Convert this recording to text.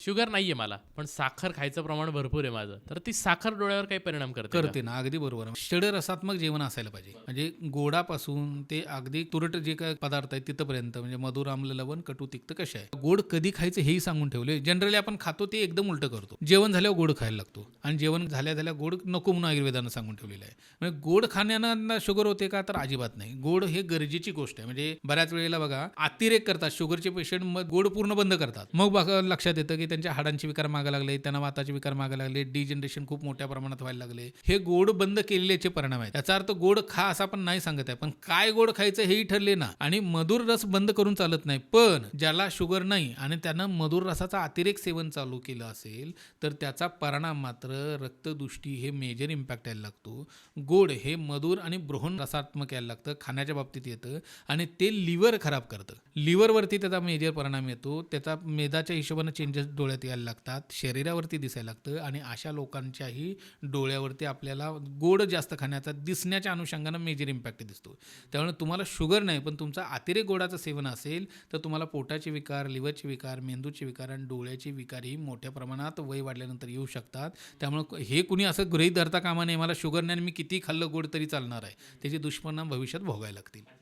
Sugar नाहीये मला, पण साखर खायचं प्रमाण भरपूर आहे माझं. तर ती साखर डोळ्यावर काही परिणाम करते का? करते ना, अगदी बरोबर. षडरसात्मक जेवण असायला पाहिजे. म्हणजे गोडापासून ते अगदी तुरट जे काही पदार्थ आहेत तिथपर्यंत, म्हणजे मधुर, आम्ल, लवण, कटू, तिक्त कशा आहे. गोड कधी खायचं हेही सांगून ठेवले. जनरली आपण खातो ते एकदम उलटं करतो. जेवण झाल्यावर गोड खायला लागतो आणि जेवण झाल्या झाल्या गोड नको म्हणून आयुर्वेदानं सांगून ठेवलेलं आहे. म्हणजे गोड खाण्यानं शुगर होते का, तर अजिबात नाही. गोड हे गरजेची गोष्ट आहे. म्हणजे बऱ्याच वेळेला बघा अतिरेक करतात शुगरचे पेशंट, मग गोड पूर्ण बंद करतात. मग बघा लक्षात येतं की त्यांच्या हाडांचे विकार मागे लागले, त्यांना वाताचे विकार मागे लागले, डिजनरेशन खूप मोठ्या प्रमाणात व्हायला लागले. हे गोड बंद केलेल्याचे परिणाम आहेत. याचा अर्थ गोड खा असं आपण नाही सांगत आहे, पण काय गोड खायचं हेही ठरले ना. आणि मधुर रस बंद करून चालत नाही. पण ज्याला शुगर नाही आणि त्यानं मधुर रसाचा अतिरेक सेवन चालू केलं असेल तर त्याचा परिणाम मात्र रक्तदुष्टी हे मेजर इम्पॅक्ट यायला लागतो. गोड हे मधुर आणि बृहन रसात्मक यायला लागतं, खाण्याच्या बाबतीत येतं आणि ते लिव्हर खराब करतं. लिव्हरवरती त्याचा मेजर परिणाम येतो. त्याचा मेदाच्या हिशोबाने चेंजेस डोळ्यात यायला लागतात, शरीरावरती दिसायला लागतं आणि अशा लोकांच्याही डोळ्यावरती आपल्याला गोड जास्त खाण्याचा दिसण्याच्या अनुषंगानं मेजर इम्पॅक्ट दिसतो. त्यामुळे तुम्हाला शुगर नाही, पण तुमचा अतिरेक गोडाचं सेवन असेल तर तुम्हाला पोटाचे विकार, लिव्हरचे विकार, मेंदूचे विकार आणि डोळ्याचे विकारही मोठ्या प्रमाणात वय वाढल्यानंतर येऊ शकतात. त्यामुळे हे कुणी असं गृहीत धरता कामा नये, मला शुगर नाही आणि मी किती खाल्लं गोड तरी चालणार आहे. त्याचे दुष्परिणाम भविष्यात भोगायला लागतील.